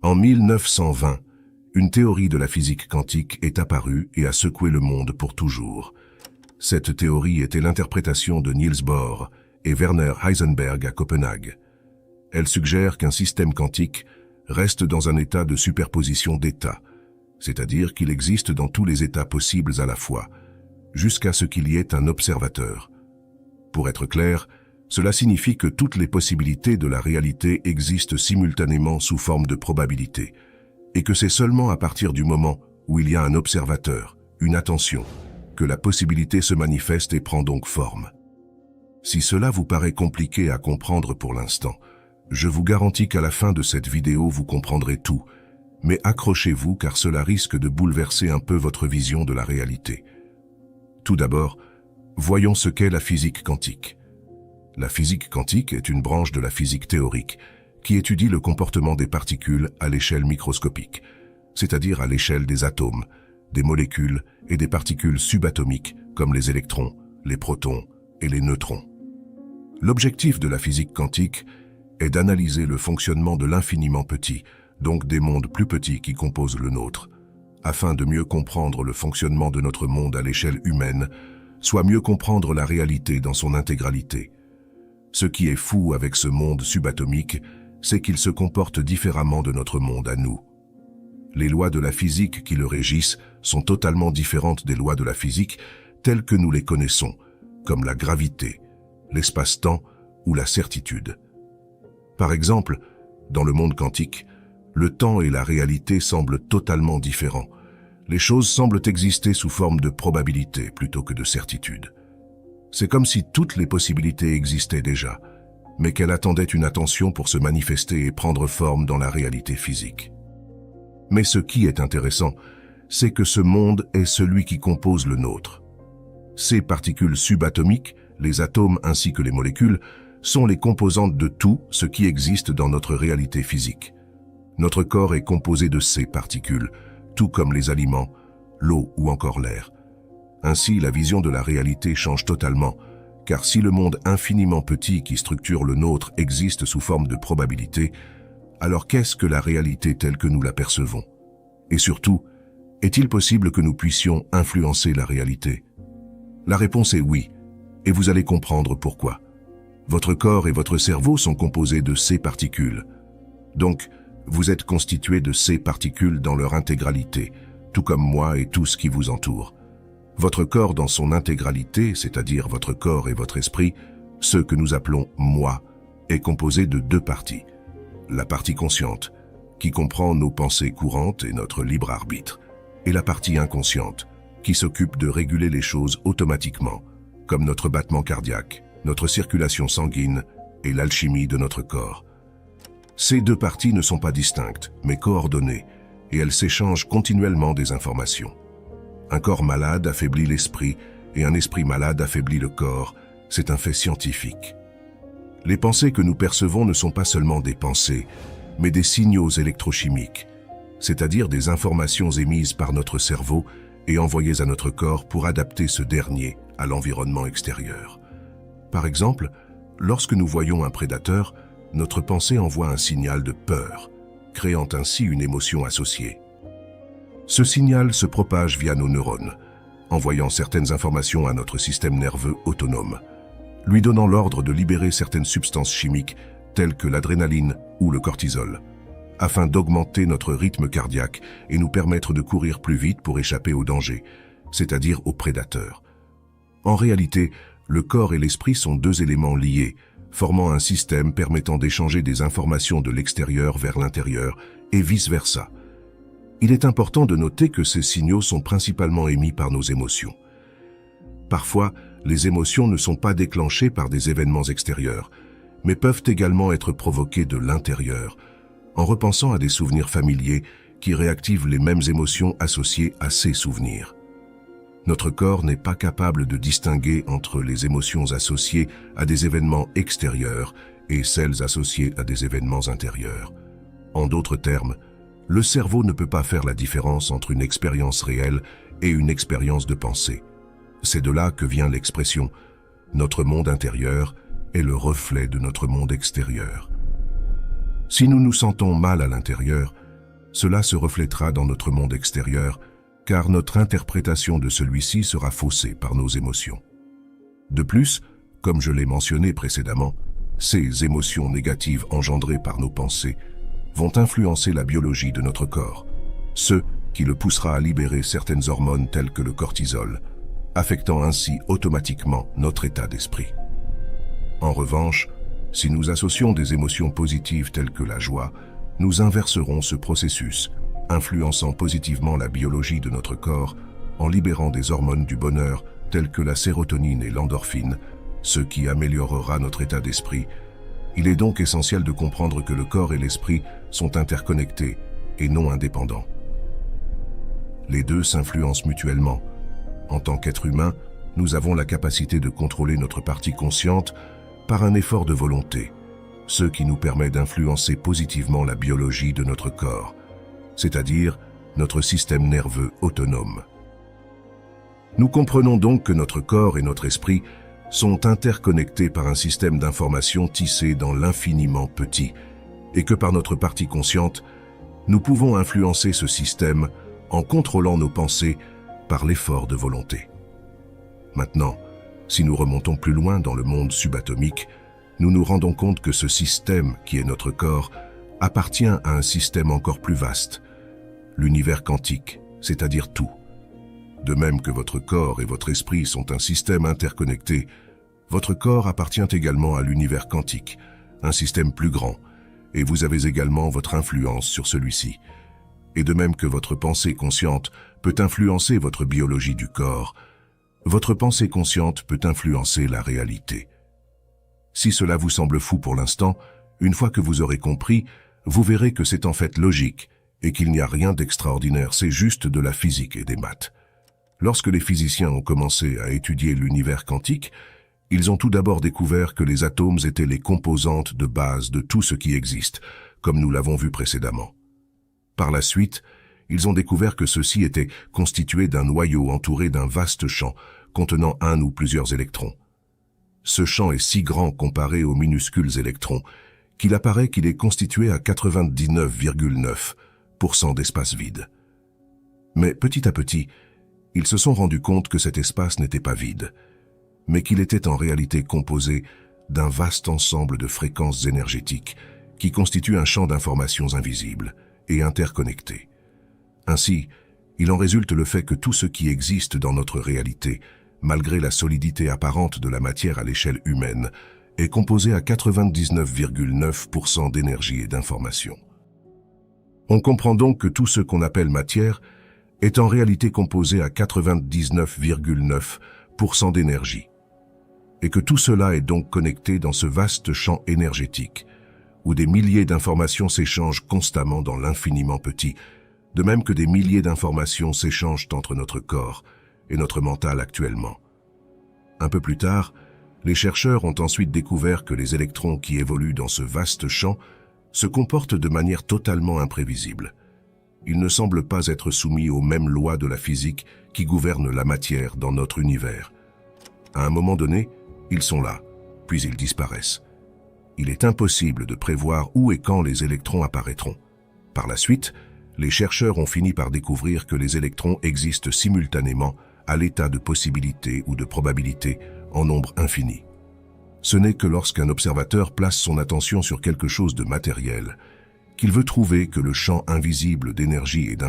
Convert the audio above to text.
En 1920, une théorie de la physique quantique est apparue et a secoué le monde pour toujours. Cette théorie était l'interprétation de Niels Bohr et Werner Heisenberg à Copenhague. Elle suggère qu'un système quantique reste dans un état de superposition d'états, c'est-à-dire qu'il existe dans tous les états possibles à la fois, jusqu'à ce qu'il y ait un observateur. Pour être clair, cela signifie que toutes les possibilités de la réalité existent simultanément sous forme de probabilité, et que c'est seulement à partir du moment où il y a un observateur, une attention, que la possibilité se manifeste et prend donc forme. Si cela vous paraît compliqué à comprendre pour l'instant, je vous garantis qu'à la fin de cette vidéo vous comprendrez tout, mais accrochez-vous car cela risque de bouleverser un peu votre vision de la réalité. Tout d'abord, voyons ce qu'est la physique quantique. La physique quantique est une branche de la physique théorique qui étudie le comportement des particules à l'échelle microscopique, c'est-à-dire à l'échelle des atomes, des molécules et des particules subatomiques comme les électrons, les protons et les neutrons. L'objectif de la physique quantique est d'analyser le fonctionnement de l'infiniment petit, donc des mondes plus petits qui composent le nôtre, afin de mieux comprendre le fonctionnement de notre monde à l'échelle humaine, soit mieux comprendre la réalité dans son intégralité. Ce qui est fou avec ce monde subatomique, c'est qu'il se comporte différemment de notre monde à nous. Les lois de la physique qui le régissent sont totalement différentes des lois de la physique telles que nous les connaissons, comme la gravité, l'espace-temps ou la certitude. Par exemple, dans le monde quantique, le temps et la réalité semblent totalement différents. Les choses semblent exister sous forme de probabilité plutôt que de certitude. C'est comme si toutes les possibilités existaient déjà, mais qu'elles attendaient une attention pour se manifester et prendre forme dans la réalité physique. Mais ce qui est intéressant, c'est que ce monde est celui qui compose le nôtre. Ces particules subatomiques, les atomes ainsi que les molécules, sont les composantes de tout ce qui existe dans notre réalité physique. Notre corps est composé de ces particules, tout comme les aliments, l'eau ou encore l'air. Ainsi, la vision de la réalité change totalement, car si le monde infiniment petit qui structure le nôtre existe sous forme de probabilité, alors qu'est-ce que la réalité telle que nous la percevons? Et surtout, est-il possible que nous puissions influencer la réalité? La réponse est oui, et vous allez comprendre pourquoi. Votre corps et votre cerveau sont composés de ces particules. Donc, vous êtes constitué de ces particules dans leur intégralité, tout comme moi et tout ce qui vous entoure. Votre corps dans son intégralité, c'est-à-dire votre corps et votre esprit, ce que nous appelons « moi », est composé de deux parties. La partie consciente, qui comprend nos pensées courantes et notre libre arbitre, et la partie inconsciente, qui s'occupe de réguler les choses automatiquement, comme notre battement cardiaque, notre circulation sanguine et l'alchimie de notre corps. Ces deux parties ne sont pas distinctes, mais coordonnées, et elles s'échangent continuellement des informations. Un corps malade affaiblit l'esprit, et un esprit malade affaiblit le corps, c'est un fait scientifique. Les pensées que nous percevons ne sont pas seulement des pensées, mais des signaux électrochimiques, c'est-à-dire des informations émises par notre cerveau et envoyées à notre corps pour adapter ce dernier à l'environnement extérieur. Par exemple, lorsque nous voyons un prédateur, notre pensée envoie un signal de peur, créant ainsi une émotion associée. Ce signal se propage via nos neurones, envoyant certaines informations à notre système nerveux autonome, lui donnant l'ordre de libérer certaines substances chimiques telles que l'adrénaline ou le cortisol, afin d'augmenter notre rythme cardiaque et nous permettre de courir plus vite pour échapper au danger, c'est-à-dire au prédateur. En réalité, le corps et l'esprit sont deux éléments liés, formant un système permettant d'échanger des informations de l'extérieur vers l'intérieur et vice-versa. Il est important de noter que ces signaux sont principalement émis par nos émotions. Parfois, les émotions ne sont pas déclenchées par des événements extérieurs, mais peuvent également être provoquées de l'intérieur, en repensant à des souvenirs familiers qui réactivent les mêmes émotions associées à ces souvenirs. Notre corps n'est pas capable de distinguer entre les émotions associées à des événements extérieurs et celles associées à des événements intérieurs. En d'autres termes, le cerveau ne peut pas faire la différence entre une expérience réelle et une expérience de pensée. C'est de là que vient l'expression « notre monde intérieur est le reflet de notre monde extérieur ». Si nous nous sentons mal à l'intérieur, cela se reflètera dans notre monde extérieur, car notre interprétation de celui-ci sera faussée par nos émotions. De plus, comme je l'ai mentionné précédemment, ces émotions négatives engendrées par nos pensées vont influencer la biologie de notre corps, ce qui le poussera à libérer certaines hormones telles que le cortisol, affectant ainsi automatiquement notre état d'esprit. En revanche, si nous associons des émotions positives telles que la joie, nous inverserons ce processus, influençant positivement la biologie de notre corps en libérant des hormones du bonheur telles que la sérotonine et l'endorphine, ce qui améliorera notre état d'esprit. Il est donc essentiel de comprendre que le corps et l'esprit sont interconnectés et non indépendants. Les deux s'influencent mutuellement. En tant qu'être humain, nous avons la capacité de contrôler notre partie consciente par un effort de volonté, ce qui nous permet d'influencer positivement la biologie de notre corps, c'est-à-dire notre système nerveux autonome. Nous comprenons donc que notre corps et notre esprit sont interconnectés par un système d'information tissé dans l'infiniment petit, et que par notre partie consciente, nous pouvons influencer ce système en contrôlant nos pensées par l'effort de volonté. Maintenant, si nous remontons plus loin dans le monde subatomique, nous nous rendons compte que ce système, qui est notre corps, appartient à un système encore plus vaste, l'univers quantique, c'est-à-dire tout. De même que votre corps et votre esprit sont un système interconnecté, votre corps appartient également à l'univers quantique, un système plus grand, et vous avez également votre influence sur celui-ci. Et de même que votre pensée consciente peut influencer votre biologie du corps, votre pensée consciente peut influencer la réalité. Si cela vous semble fou pour l'instant, une fois que vous aurez compris, vous verrez que c'est en fait logique et qu'il n'y a rien d'extraordinaire, c'est juste de la physique et des maths. Lorsque les physiciens ont commencé à étudier l'univers quantique, ils ont tout d'abord découvert que les atomes étaient les composantes de base de tout ce qui existe, comme nous l'avons vu précédemment. Par la suite, ils ont découvert que ceux-ci étaient constitués d'un noyau entouré d'un vaste champ contenant un ou plusieurs électrons. Ce champ est si grand comparé aux minuscules électrons qu'il apparaît qu'il est constitué à 99,9% d'espace vide. Mais petit à petit, ils se sont rendus compte que cet espace n'était pas vide, mais qu'il était en réalité composé d'un vaste ensemble de fréquences énergétiques qui constituent un champ d'informations invisibles et interconnecté. Ainsi, il en résulte le fait que tout ce qui existe dans notre réalité, malgré la solidité apparente de la matière à l'échelle humaine, est composé à 99,9% d'énergie et d'information. On comprend donc que tout ce qu'on appelle matière est en réalité composé à 99,9% d'énergie, et que tout cela est donc connecté dans ce vaste champ énergétique, où des milliers d'informations s'échangent constamment dans l'infiniment petit, de même que des milliers d'informations s'échangent entre notre corps et notre mental actuellement. Un peu plus tard, les chercheurs ont ensuite découvert que les électrons qui évoluent dans ce vaste champ se comportent de manière totalement imprévisible. Ils ne semblent pas être soumis aux mêmes lois de la physique qui gouvernent la matière dans notre univers. À un moment donné, ils sont là, puis ils disparaissent. Il est impossible de prévoir où et quand les électrons apparaîtront. Par la suite, les chercheurs ont fini par découvrir que les électrons existent simultanément à l'état de possibilité ou de probabilité en nombre infini. Ce n'est que lorsqu'un observateur place son attention sur quelque chose de matériel qu'il veut trouver que le champ invisible d'énergie et d'information